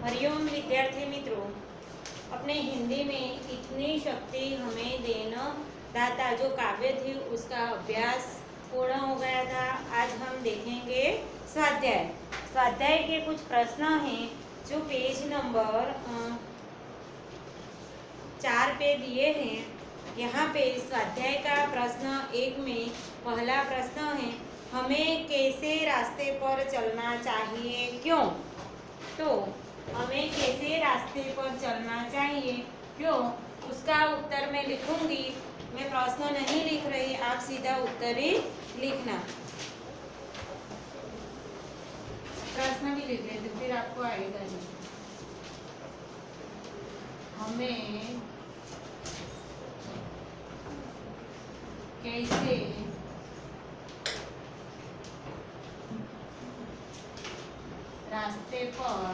हरिओम विद्यार्थी मित्रों, अपने हिंदी में इतनी शक्ति हमें देना दाता जो काव्य थी उसका अभ्यास पूर्ण हो गया था। आज हम देखेंगे स्वाध्याय। स्वाध्याय के कुछ प्रश्न हैं जो पेज नंबर 4 पे दिए हैं। यहाँ पे स्वाध्याय का प्रश्न 1 में पहला प्रश्न है, हमें कैसे रास्ते पर चलना चाहिए, क्यों? तो हमें कैसे रास्ते पर चलना चाहिए, क्यों, उसका उत्तर मैं लिखूंगी। मैं प्रश्न नहीं लिख रही, आप सीधा उत्तर ही लिखना। प्रश्न भी लिख रहे तो फिर आपको आएगा नहीं। हमें कैसे रास्ते पर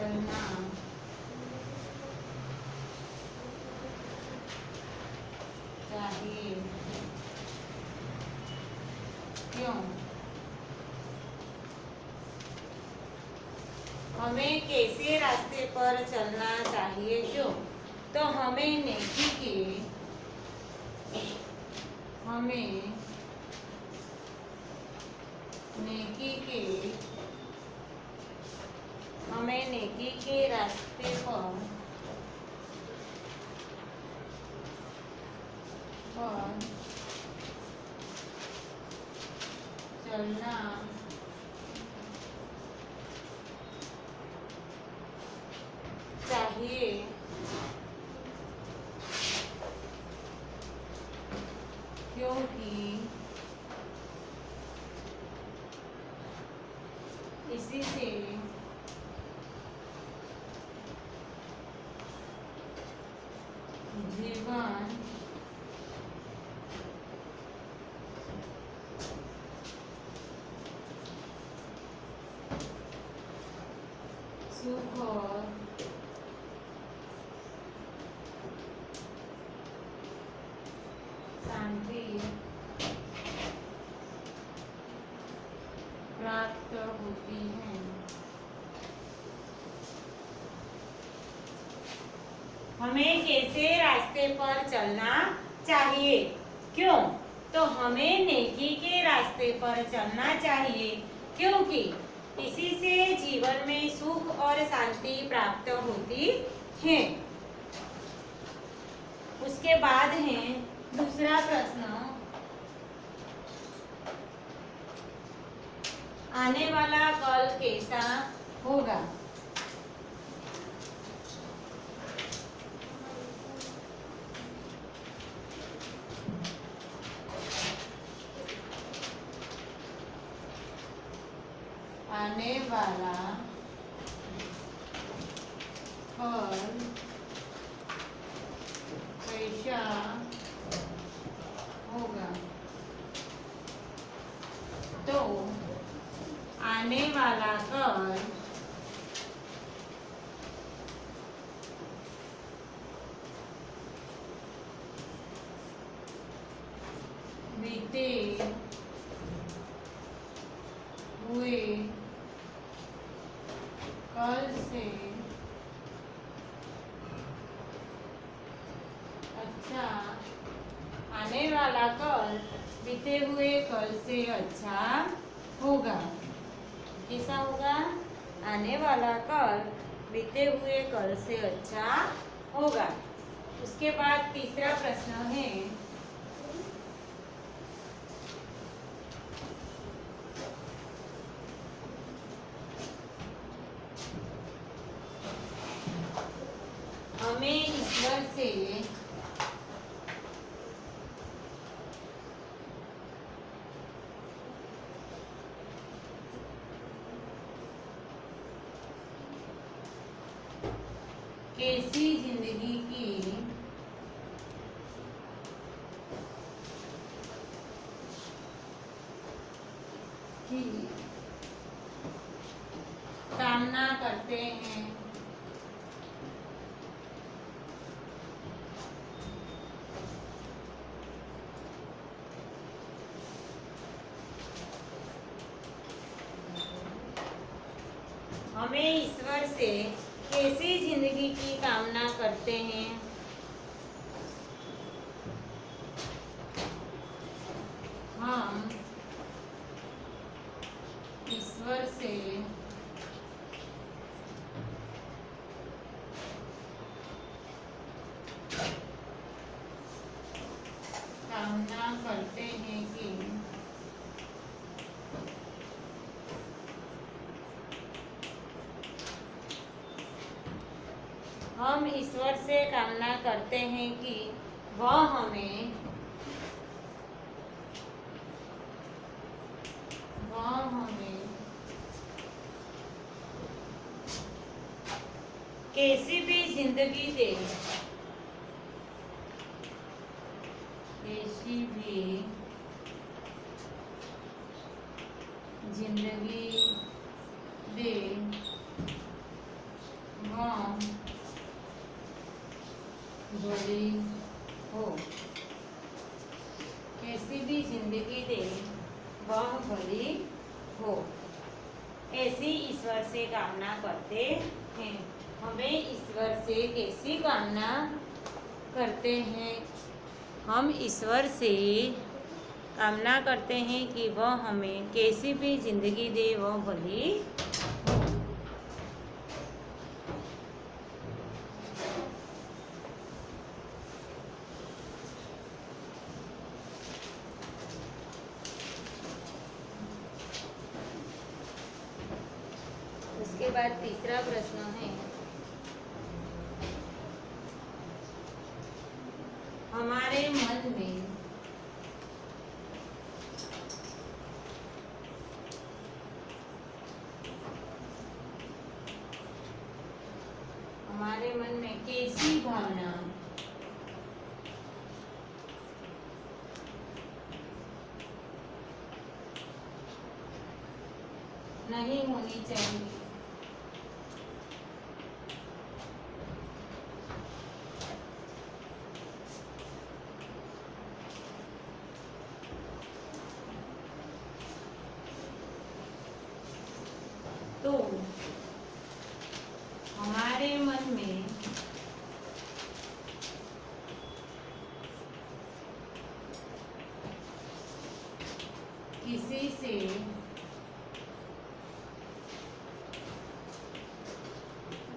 चलना चाहिए, क्यों? हमें कैसे रास्ते पर चलना चाहिए, क्यों? तो हमें नेकी के रास्ते पर चलना चाहिए, क्योंकि इसी से जीवन सुख और शांति प्राप्त होती है। हमें कैसे रास्ते पर चलना चाहिए, क्यों? तो हमें नेकी के रास्ते पर चलना चाहिए, क्योंकि इसी से जीवन में सुख और शांति प्राप्त होती है। उसके बाद है दूसरा प्रश्न, आने वाला कल कैसा होगा? आने वाला कल कैसा होगा? तो आने वाला कल बीते हुए कल से अच्छा, आने वाला कल बीते हुए कल से अच्छा होगा। कैसा होगा? आने वाला कल बीते हुए कल से अच्छा होगा। उसके बाद तीसरा प्रश्न है, हमें ईश्वर से कैसी जिंदगी की कामना करते हैं, हमें ईश्वर से कैसी जिंदगी की कामना करते हैं? हम ईश्वर से कामना करते हैं कि हम ईश्वर से कामना करते हैं कि वह हमें कैसी भी जिंदगी दे, कैसी भी जिंदगी दे, वह भली हो। कैसी भी जिंदगी दे वह भली हो, ऐसी ईश्वर से कामना करते हैं। हमें ईश्वर से कैसी कामना करते हैं? हम ईश्वर से कामना करते हैं कि वह हमें कैसी भी जिंदगी दे वह भली हो। उसके बाद तीसरा प्रश्न है, हमारे मन में कैसी भावना नहीं होनी चाहिए? तो हमारे मन में किसी से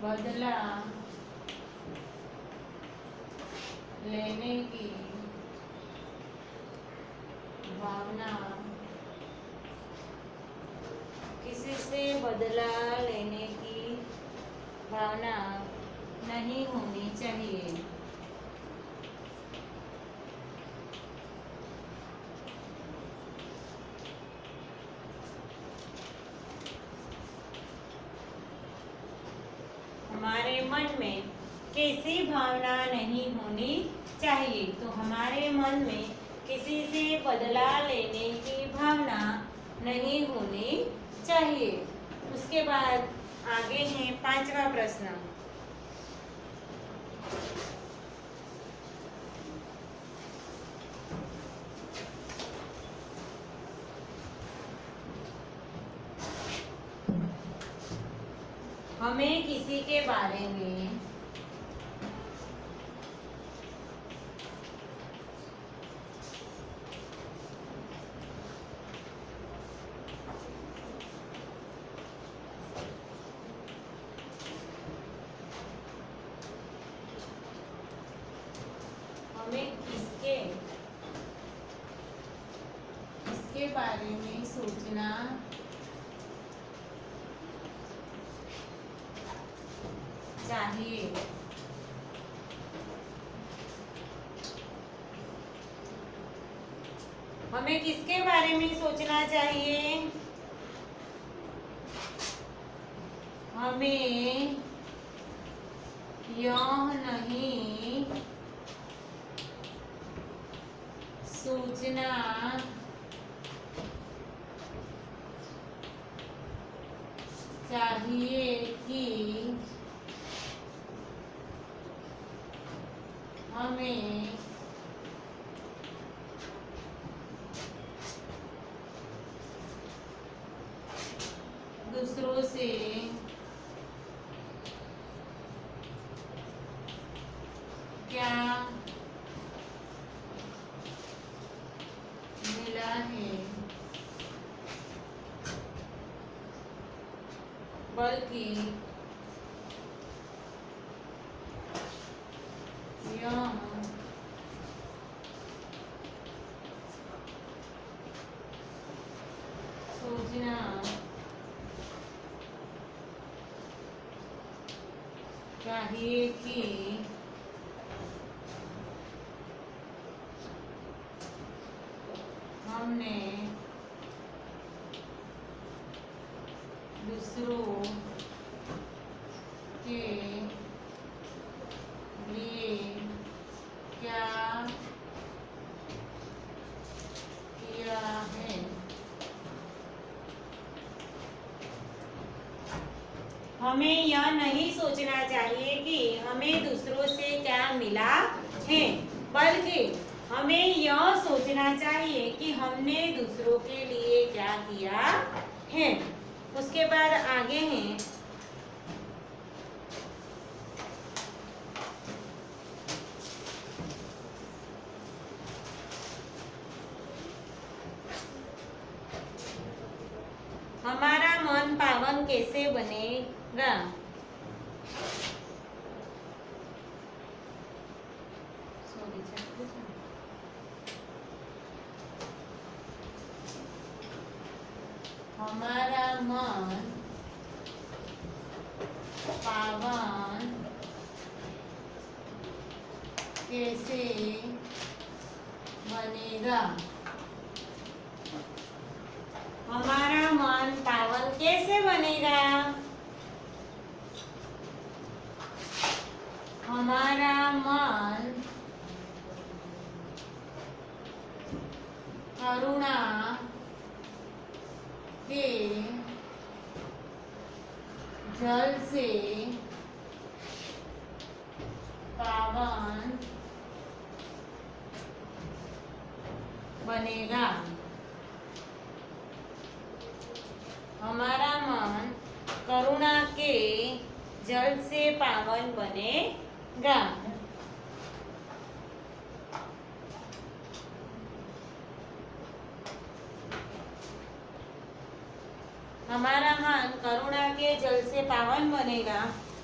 बदला लेने की भावना, किसी से बदला लेने की भावना नहीं होनी चाहिए। हमारे मन में कैसी भावना नहीं होनी चाहिए? तो हमारे मन में किसी से बदला लेने की भावना नहीं होनी चाहिए। उसके बाद आगे है पांचवा प्रश्न, हमें किसी के बारे में इसके बारे में सोचना चाहिए। हमें किसके बारे में सोचना चाहिए? हमें यह नहीं सोचना चाहिए कि हमें दूसरों से क्या मिला है, बल्कि यह सोचना चाहिए कि हमने दूसरों के लिए क्या किया है। हमें यह नहीं सोचना चाहिए कि हमें दूसरों से क्या मिला है, बल्कि हमें यह सोचना चाहिए कि हमने दूसरों के लिए क्या किया है। उसके बाद आगे हैं हमारा मन पावन कैसे बनेगा। हमारा मन पावन कैसे बनेगा। हमारा मन पावन कैसे बनेगा। हमारा मन करुणा के जल से पावन बनेगा। हमारा मन करुणा के जल से पावन बनेगा। हमारा मन करुणा के जल से पावन बनेगा।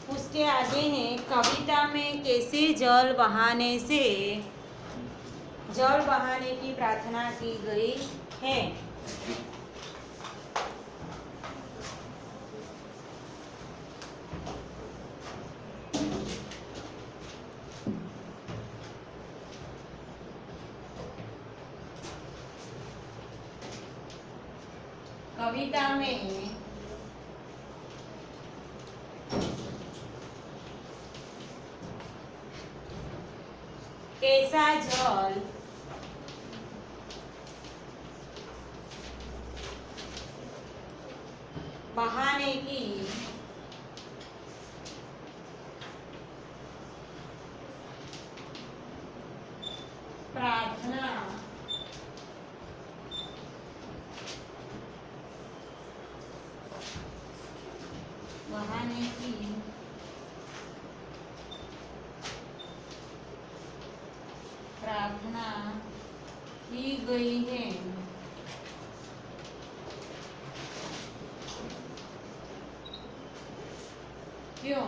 उसके आगे है कविता में कैसे जल बहाने की प्रार्थना की गई है। कविता में कैसा जल बहाने की प्रार्थना बहाने की प्रार्थना की गई है। क्यों?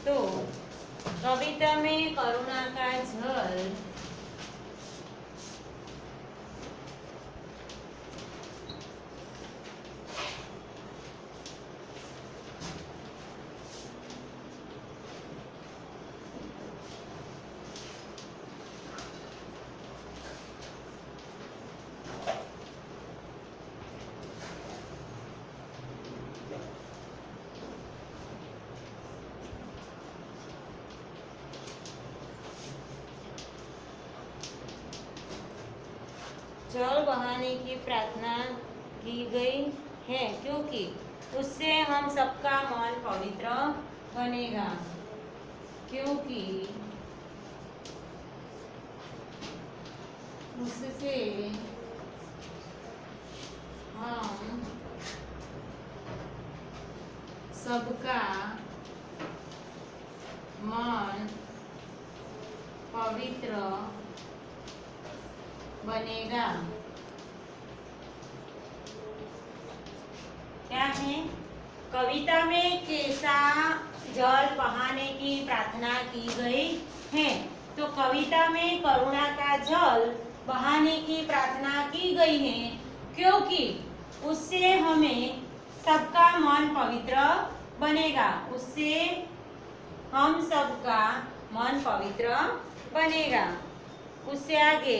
तो कविता में करुणा का जल बहाने की प्रार्थना की गई है, क्योंकि उससे हम सबका मन पवित्र बनेगा। क्योंकि उससे हम सबका मन पवित्र बनेगा। क्या है? कविता में कैसा जल बहाने की प्रार्थना की गई है? तो कविता में करुणा का जल बहाने की प्रार्थना की गई है, क्योंकि उससे हमें सबका मन पवित्र बनेगा। उससे हम सबका मन पवित्र बनेगा। उससे आगे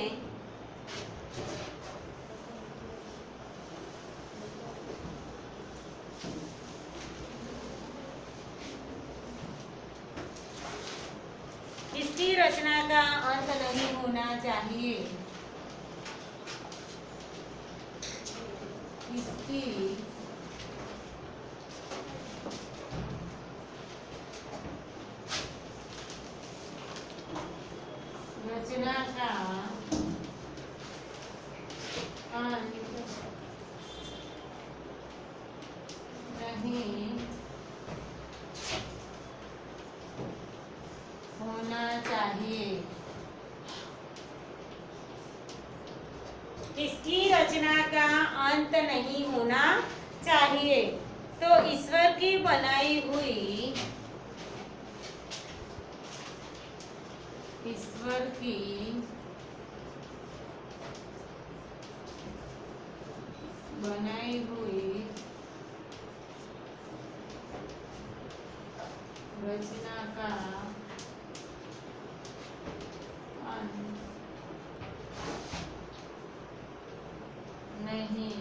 इसकी रचना का अंत नहीं होना चाहिए। इसकी रचना का अंत नहीं होना चाहिए। इसकी रचना का अंत नहीं होना चाहिए। तो ईश्वर की बनाई हुई, ईश्वर की बनाई हुई रचना का अंत नहीं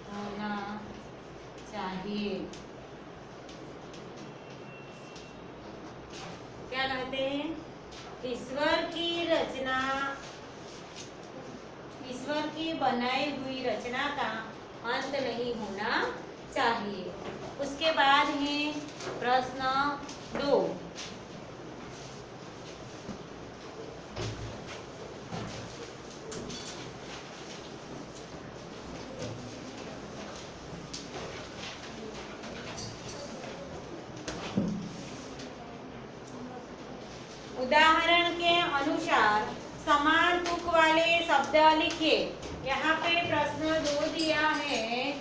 होना चाहिए। क्या कहते हैं? ईश्वर की रचना, ईश्वर की बनाई हुई रचना का अंत नहीं होना चाहिए। उसके बाद है प्रश्न 2। उदाहरण के अनुसार समान तुक वाले शब्द लिखिए। यहाँ पे प्रश्न 2 दिया है,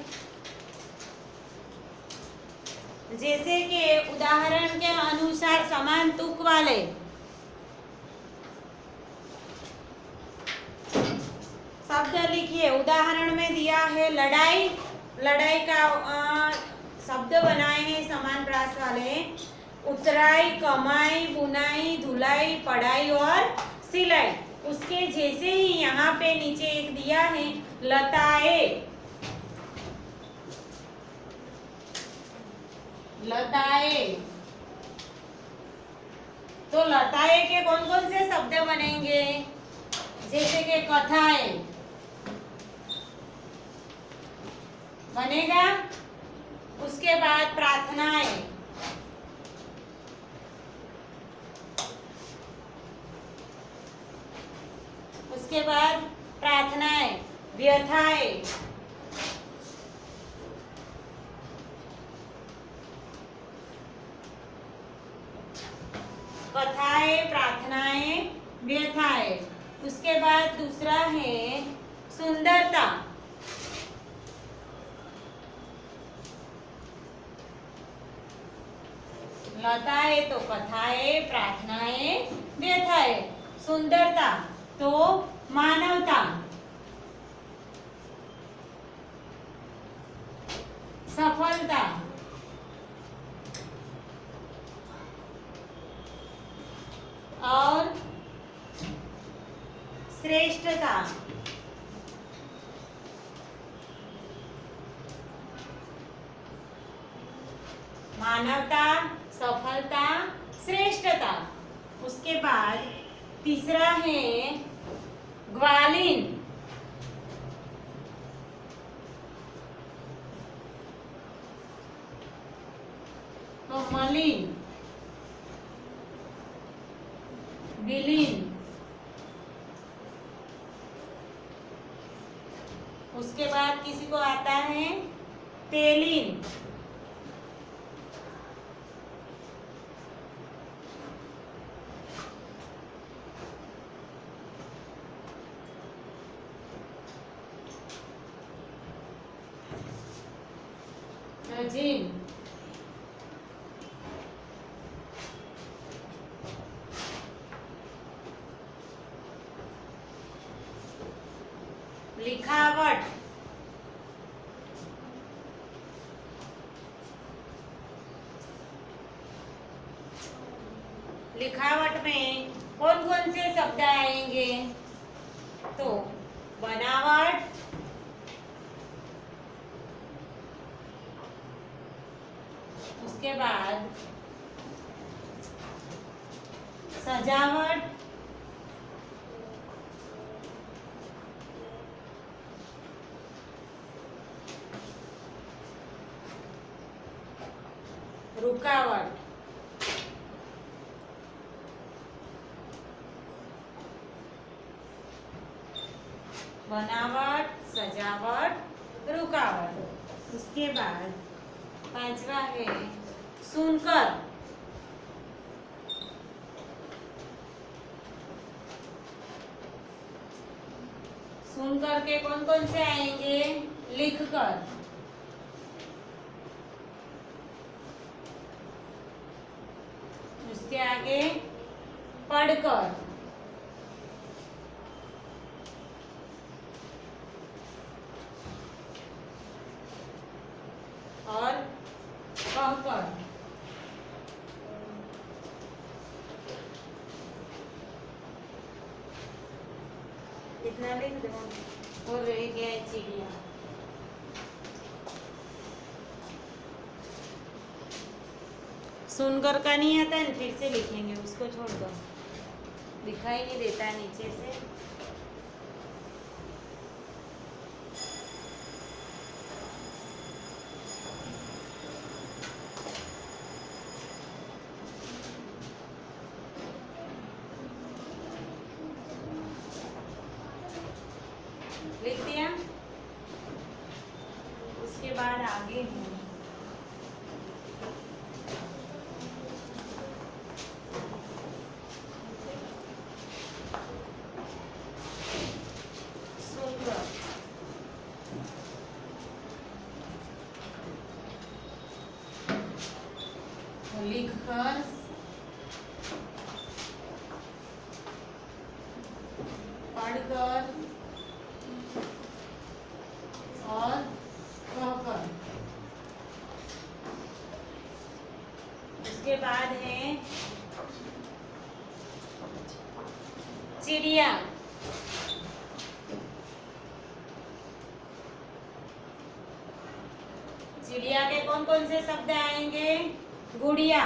जैसे कि उदाहरण के अनुसार समान तुक वाले शब्द लिखिए। उदाहरण में दिया है लड़ाई, लड़ाई का शब्द बनाए हैं समान प्रास वाले। उतराई, कमाई, बुनाई, धुलाई, पढ़ाई और सिलाई। उसके जैसे ही यहाँ पे नीचे एक दिया है लताए, लताए। तो लताए के कौन कौन से शब्द बनेंगे? जैसे कि कथाएं बनेगा। उसके बाद प्रार्थनाएं, उसके बाद प्रार्थनाएं, व्यथाएं, कथाएं, प्रार्थनाएं, व्यथाएं। उसके बाद दूसरा है सुंदरता। लताएं तो कथाएं, प्रार्थनाएं, व्यथाएं। सुंदरता तो मानवता, सफलता, और श्रेष्ठता। मानवता, सफलता, श्रेष्ठता। उसके बाद तीसरा है ग्वालिन। तो मलिन, विलीन। उसके बाद किसी को आता है तेलीन। सजीव, लिखावट, लिखावट में कौन कौन से शब्द आएंगे? तो बनावट, उसके बाद सजावट, रुकावट, बनावट, सजावट, रुकावट। उसके बाद पांचवा है सुनकर, सुनकर के कौन कौन से आएंगे? लिखकर, उसके आगे पढ़कर, और कहकर। इतना लिख दो और रह गया है चिड़िया। सुनकर का नहीं आता है, फिर से लिखेंगे, उसको छोड़ दो, दिखाई नहीं देता है नीचे से। लिख दिया। उसके बाद आगे है सुनकर, लिखकर, पढ़कर और कहकर। उसके बाद है चिड़िया, चिड़िया के कौन कौन से शब्द आएंगे? गुड़िया,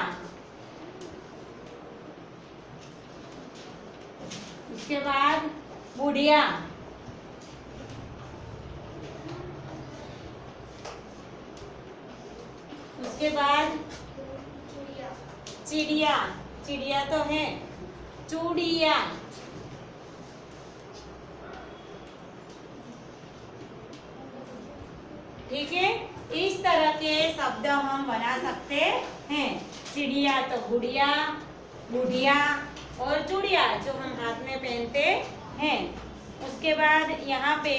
उसके बाद बुढ़िया, उसके बाद चिड़िया, चिड़िया तो है, चूड़िया, ठीक है। इस तरह के शब्द हम बना सकते हैं। चिड़िया तो गुड़िया, बुढ़िया और चूड़िया जो हम हाथ में पहनते हैं। उसके बाद यहाँ पे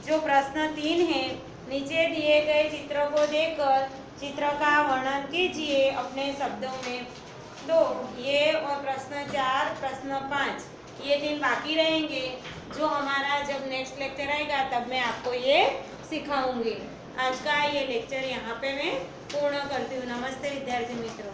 जो प्रश्न 3 है, नीचे दिए गए चित्रों को देखकर चित्र का वर्णन कीजिए अपने शब्दों में। तो ये और प्रश्न 4, प्रश्न 5 ये 3 बाकी रहेंगे, जो हमारा जब नेक्स्ट लेक्चर आएगा तब मैं आपको ये सिखाऊंगी। आज का ये लेक्चर यहाँ पे मैं पूर्ण करती हूँ। नमस्ते विद्यार्थी मित्रों।